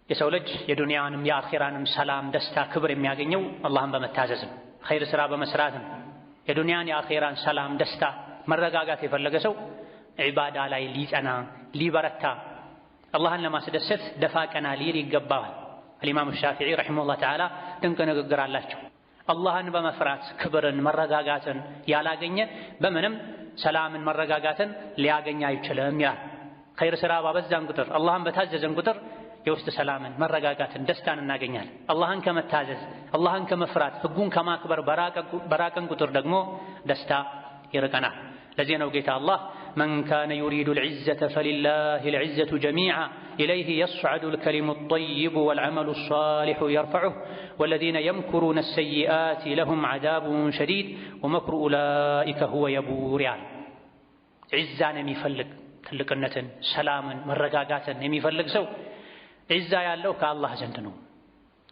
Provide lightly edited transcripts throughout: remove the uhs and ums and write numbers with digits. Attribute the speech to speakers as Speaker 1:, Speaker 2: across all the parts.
Speaker 1: የሰው ልጅ የዱንያንም የአኺራንም ሰላም፣ ደስታ፣ ክብር የሚያገኘው አላህን በመታዘዝ ነው፣ ኸይር ስራ በመስራት ነው። የዱንያን የአኺራን ሰላም፣ ደስታ፣ መረጋጋት የፈለገ ሰው ዒባዳ ላይ ሊጸና ሊበረታ አላህን ለማስደሰት ደፋ ቀና ሊል ይገባዋል። አልኢማሙ ሻፊዒ ረሒመሁላህ ተዓላ ድንቅ ንግግር አላቸው። አላህን በመፍራት ክብርን መረጋጋትን ያላገኘ በምንም ሰላምን መረጋጋትን ሊያገኝ አይችልም ይላል። ኸይር ስራ ባበዛን ቁጥር አላህን በታዘዘን ቁጥር የውስጥ ሰላምን መረጋጋትን ደስታን እናገኛለን። አላህን ከመታዘዝ አላህን ከመፍራት ህጉን ከማክበር በራቀን ቁጥር ደግሞ ደስታ ይርቀናል። ለዚህ ነው ጌታ አላህ መን ካነ ዩሪዱ ልዕዘተ ፈሊላሂ ልዕዘቱ ጀሚዓ ኢለይህ የስዐዱ ልከሊሙ ጠይቡ ወልዐመሉ ሷሊሑ የርፈዑሁ ወለዚነ የምኩሩነ ሰይአት ለሁም ዐዛቡን ሸዲድ ወመክሩ ኡላኢከ ሁወ የቡር ያለ ዒዛን የሚፈልግ ትልቅነትን፣ ሰላምን፣ መረጋጋትን የሚፈልግ ሰው ዒዛ ያለው ከአላህ ዘንድ ነው።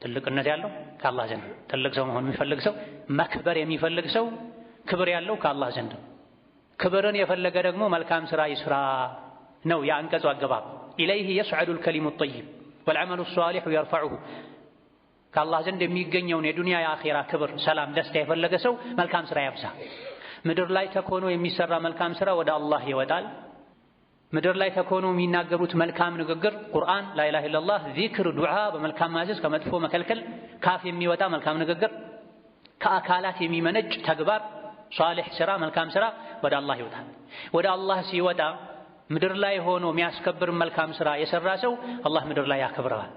Speaker 1: ትልቅነት ያለው ከአላህ ዘንድ ነው። ትልቅ ሰው መሆን የሚፈልግ ሰው፣ መክበር የሚፈልግ ሰው ክብር ያለው ከአላህ ዘንድ ነው። ክብርን የፈለገ ደግሞ መልካም ሥራ ይስራ ነው የአንቀጹ አገባብ። ኢለይህ የስዐዱል ከሊሙ ጠይብ ወልዐመሉ ሷሊሑ የርፈዑሁ ከአላህ ዘንድ የሚገኘውን የዱንያ የአኺራ ክብር፣ ሰላም፣ ደስታ የፈለገ ሰው መልካም ሥራ ያብዛ። ምድር ላይ ተኮኖ የሚሰራ መልካም ሥራ ወደ አላህ ይወጣል። ምድር ላይ ተኮኖ የሚናገሩት መልካም ንግግር ቁርአን፣ ላኢላሃ ኢለላህ፣ ዚክር፣ ዱዓ፣ በመልካም ማዘዝ ከመጥፎ መከልከል፣ ካፍ የሚወጣ መልካም ንግግር፣ ከአካላት የሚመነጭ ተግባር ሷሊሕ ሥራ መልካም ሥራ ወደ አላህ ይወጣል። ወደ አላህ ሲወጣ ምድር ላይ ሆኖ የሚያስከብር መልካም ሥራ የሰራ ሰው አላህ ምድር ላይ ያከብረዋል።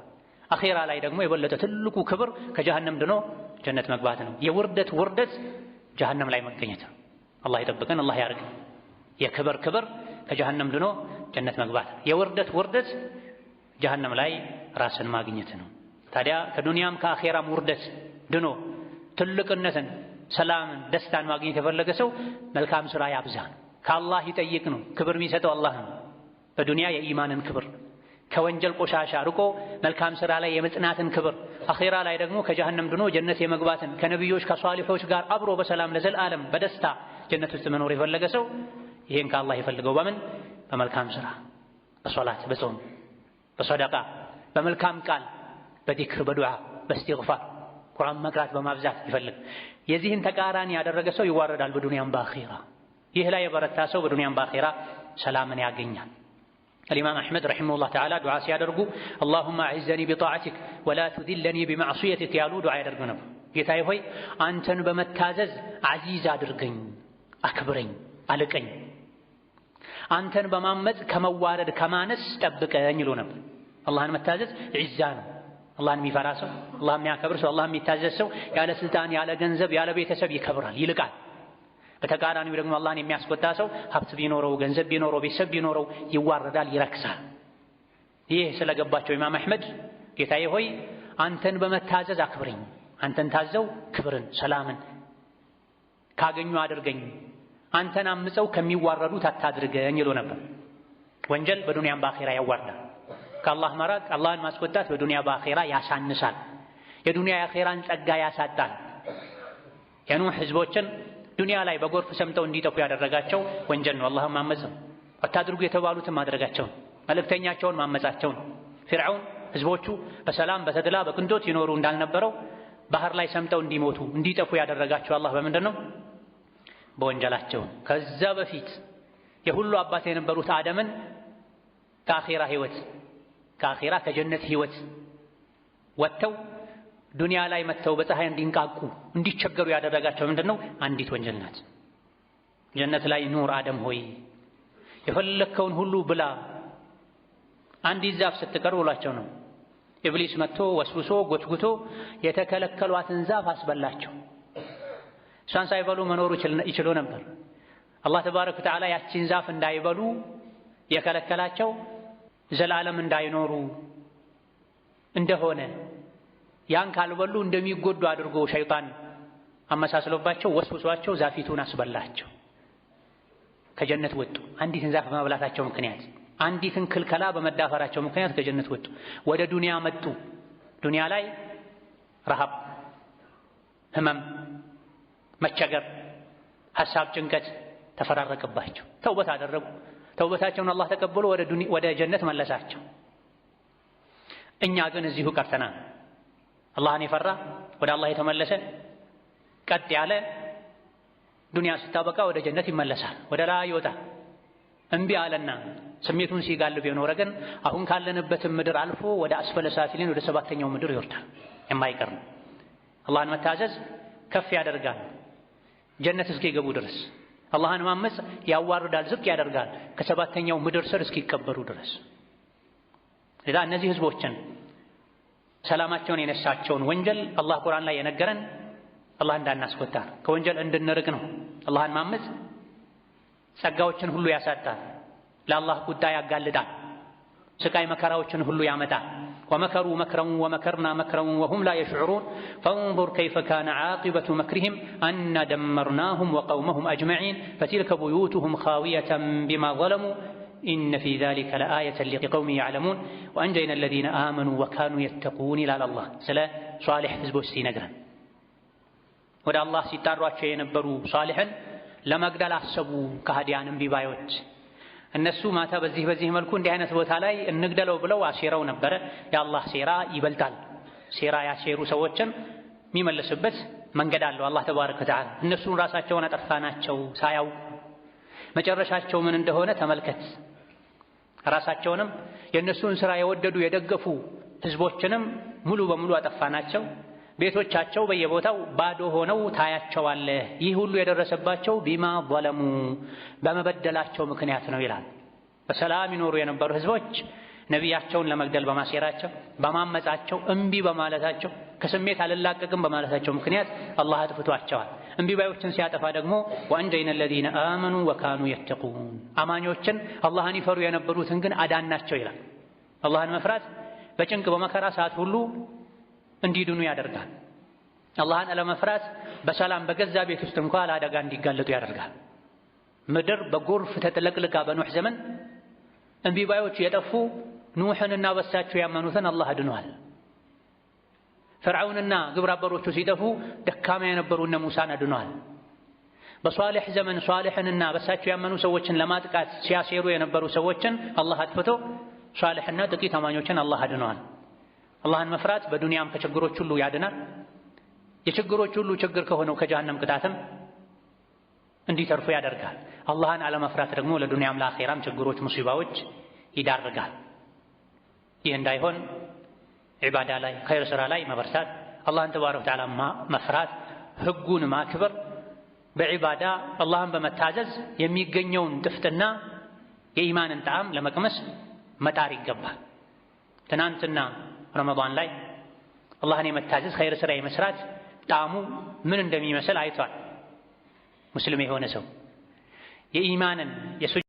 Speaker 1: አኺራ ላይ ደግሞ የበለጠ ትልቁ ክብር ከጀሃነም ድኖ ጀነት መግባት ነው። የውርደት ውርደት ጀሃነም ላይ መገኘት ነው። አላህ ይጠብቀን፣ አላህ ያርገን። የክብር ክብር ከጀሃነም ድኖ ጀነት መግባት፣ የውርደት ውርደት ጀሃነም ላይ ራስን ማግኘት ነው። ታዲያ ከዱንያም ከአኺራም ውርደት ድኖ ትልቅነትን፣ ሰላምን፣ ደስታን ማግኘት የፈለገ ሰው መልካም ሥራ ያብዛ፣ ከአላህ ይጠይቅ ነው። ክብር የሚሰጠው አላህ ነው። በዱንያ የኢማንን ክብር ከወንጀል ቆሻሻ ርቆ መልካም ሥራ ላይ የመጽናትን ክብር፣ አኺራ ላይ ደግሞ ከጀሃነም ድኖ ጀነት የመግባትን ከነቢዮች ከሷሊሖች ጋር አብሮ በሰላም ለዘላለም በደስታ ጀነት ውስጥ መኖር የፈለገ ሰው ይሄን ከአላህ የፈልገው በምን? በመልካም ሥራ፣ በሶላት፣ በጾም፣ በሰደቃ፣ በመልካም ቃል፣ በዚክር፣ በዱዓ፣ በእስቲግፋር፣ ቁርአን መቅራት በማብዛት ይፈልግ። የዚህን ተቃራኒ ያደረገ ሰው ይዋረዳል በዱንያም በአኺራ። ይህ ላይ የበረታ ሰው በዱንያም በአኺራ ሰላምን ያገኛል። الإمام أحمد رحمه الله تعالى دعاء سيادرقو اللهم أعزني بطاعتك ولا تذلني بمعصيتك يالو دعاء يدرقنا ጌታዬ ሆይ አንተን በመታዘዝ አዚዝ አድርገኝ፣ አክብረኝ፣ አልቀኝ፣ አንተን በማመጽ ከመዋረድ ከማነስ ጠብቀኝ ይሉ ነበር። አላህን መታዘዝ ዒዛ ነው። አላህን የሚፈራ ሰው፣ አላህን የሚያከብር ሰው፣ አላህን የሚታዘዝ ሰው ያለ ስልጣን፣ ያለ ገንዘብ፣ ያለ ቤተሰብ ይከብራል፣ ይልቃል። በተቃራኒው ደግሞ አላህን የሚያስቆጣ ሰው ሀብት ቢኖረው፣ ገንዘብ ቢኖረው፣ ቤተሰብ ቢኖረው ይዋረዳል፣ ይረክሳል። ይህ ስለገባቸው ኢማም አሕመድ ጌታዬ ሆይ አንተን በመታዘዝ አክብረኝ፣ አንተን ታዘው ክብርን፣ ሰላምን ካገኙ አድርገኝ፣ አንተን አምፀው ከሚዋረዱት አታድርገኝ ይሉ ነበር። ወንጀል በዱንያም በአኺራ ያዋርዳል። ከአላህ መራቅ፣ አላህን ማስቆጣት በዱንያ በአኺራ ያሳንሳል፣ የዱንያ የአኺራን ጸጋ ያሳጣል። የኑህ ህዝቦችን ዱንያ ላይ በጎርፍ ሰምጠው እንዲጠፉ ያደረጋቸው ወንጀል ነው። አላህን ማመጽ ነው። አታድርጉ የተባሉትን ማድረጋቸው፣ መልእክተኛቸውን ማመጻቸው ነው። ፊርዓውን ህዝቦቹ በሰላም በተድላ በቅንጦት ይኖሩ እንዳልነበረው ባህር ላይ ሰምጠው እንዲሞቱ እንዲጠፉ ያደረጋቸው አላህ በምንድን ነው? በወንጀላቸው። ከዛ በፊት የሁሉ አባት የነበሩት አደምን ከአኺራ ህይወት ከአኺራ ከጀነት ህይወት ወጥተው ዱንያ ላይ መጥተው በፀሐይ እንዲንቃቁ እንዲቸገሩ ያደረጋቸው ምንድነው? አንዲት ወንጀል ናት። ጀነት ላይ ኑር አደም ሆይ የፈለከውን ሁሉ ብላ፣ አንዲት ዛፍ ስትቀር ብሏቸው ነው። ኢብሊስ መጥቶ ወስውሶ ጎትጉቶ የተከለከሏትን ዛፍ አስበላቸው። እሷን ሳይበሉ መኖሩ ይችሉ ነበር። አላህ ተባረከ ወተዓላ ያቺን ዛፍ እንዳይበሉ የከለከላቸው ዘላለም እንዳይኖሩ እንደሆነ ያን ካልበሉ እንደሚጎዱ አድርጎ ሸይጣን አመሳስሎባቸው ወስውሷቸው ዛፊቱን አስበላቸው። ከጀነት ወጡ። አንዲትን ዛፍ በመብላታቸው ምክንያት፣ አንዲትን ክልከላ በመዳፈራቸው ምክንያት ከጀነት ወጡ። ወደ ዱንያ መጡ። ዱንያ ላይ ረሃብ፣ ህመም፣ መቸገር፣ ሐሳብ፣ ጭንቀት ተፈራረቀባቸው። ተውበት አደረጉ። ተውበታቸውን አላህ ተቀብሎ ወደ ጀነት መለሳቸው። እኛ ግን እዚሁ ቀርተናል። አላህን የፈራ ወደ አላህ የተመለሰ ቀጥ ያለ ዱንያ ስታበቃ ወደ ጀነት ይመለሳል፣ ወደ ላይ ይወጣል። እምቢ አለና ስሜቱን ሲጋልብ የኖረ ግን አሁን ካለንበትም ምድር አልፎ ወደ አስፈለ ሳፊሊን ወደ ሰባተኛው ምድር ይወርዳል። የማይቀር ነው። አላህን መታዘዝ ከፍ ያደርጋል ጀነት እስኪገቡ ድረስ። አላህን ማመጽ ያዋርዳል፣ ዝቅ ያደርጋል ከሰባተኛው ምድር ስር እስኪቀበሩ ድረስ። ለዛ እነዚህ ህዝቦችን ሰላማቸውን የነሳቸውን ወንጀል አላህ ቁርአን ላይ የነገረን አላህ እንዳናስቆጣ ከወንጀል እንድንርቅ ነው። አላህን ማመጽ ጸጋዎችን ሁሉ ያሳጣል፣ ለአላህ ቁጣ ያጋልጣል፣ ስቃይ መከራዎችን ሁሉ ያመጣል። ወመከሩ መክረን ወመከርና መክረን ወሁም ላ የሽዑሩን ፈንዙር ከይፈ ካነ ዓቂበቱ መክሪሂም አና ደመርናሁም ወቀውመሁም አጅመዒን ፈቲልከ ቡዩቱሁም ኻዊየተን ቢማ ዘለሙ ኢነ ፊ ዛሊከ ለአየተን ሊቀውሚን ያዕለሙን ወአንጀይና አለዚነ አመኑ ወካኑ የተቁን ይላል አላህ ስለ ሷሊሕ ህዝቦች ሲነግረን። ወደ አላህ ሲጣሯቸው የነበሩ ሷሊሕን ለመግደል አሰቡ ከሃዲያን እምቢ ባዮች። እነሱ ማታ በዚህ መልኩ እንዲህ አይነት ቦታ ላይ እንግደለው ብለው አሴረው ነበረ። የአላህ ሴራ ይበልጣል። ሴራ ያሴሩ ሰዎችን የሚመልስበት መንገድ አለው አላህ ተባረከ ወተዓላ። እነሱን ራሳቸውን አጠፋናቸው ሳያውቁ መጨረሻቸው ምን እንደሆነ ተመልከት። ራሳቸውንም የእነሱን ሥራ የወደዱ የደገፉ ህዝቦችንም ሙሉ በሙሉ አጠፋናቸው። ቤቶቻቸው በየቦታው ባዶ ሆነው ታያቸዋለህ። ይህ ሁሉ የደረሰባቸው ቢማ ዘለሙ በመበደላቸው ምክንያት ነው ይላል። በሰላም ይኖሩ የነበሩ ህዝቦች ነቢያቸውን ለመግደል በማሴራቸው፣ በማመጻቸው፣ እምቢ በማለታቸው፣ ከስሜት አልላቀቅም በማለታቸው ምክንያት አላህ አጥፍቷቸዋል። እምቢ ባዮችን ሲያጠፋ ደግሞ ወአንጀይና አለዚነ አመኑ ወካኑ የተቁን አማኞችን አላህን ይፈሩ የነበሩትን ግን አዳናቸው ይላል። አላህን መፍራት በጭንቅ በመከራ ሰዓት ሁሉ እንዲድኑ ያደርጋል። አላህን አለመፍራት በሰላም በገዛ ቤት ውስጥ እንኳን ለአደጋ እንዲጋለጡ ያደርጋል። ምድር በጎርፍ ተጥለቅልቃ በኑህ ዘመን እምቢ ባዮች የጠፉ ኑህንና በሳቸው ያመኑትን አላህ አድኗል። ፈርዓውንና ግብረ አበሮቹ ሲጠፉ ደካማ የነበሩ እነ ሙሳን አድኗል። በሷሊሕ ዘመን ሷሊሕንና በሳቸው ያመኑ ሰዎችን ለማጥቃት ሲያሴሩ የነበሩ ሰዎችን አላህ አጥፍቶ ሷሊሕና ጥቂት አማኞችን አላህ አድኗል። አላህን መፍራት በዱንያም ከችግሮች ሁሉ ያድናል። የችግሮች ሁሉ ችግር ከሆነው ከጀሃነም ቅጣትም እንዲተርፉ ያደርጋል። አላህን አለመፍራት ደግሞ ለዱንያም ለአኼራም ችግሮች፣ ሙሲባዎች ይዳርጋል። ይህ እንዳይሆን ዒባዳ ላይ ኸይር ሥራ ላይ መበርታት፣ አላህን ተባረከ ወተዓላ መፍራት፣ ህጉን ማክበር፣ በዒባዳ አላህን በመታዘዝ የሚገኘውን ጥፍጥና የኢማንን ጣዕም ለመቅመስ መጣር ይገባል። ትናንትና ረመዳን ላይ አላህን የመታዘዝ ኸይር ሥራ የመስራት ጣዕሙ ምን እንደሚመስል አይቷል። ሙስሊም የሆነ ሰው የኢማንን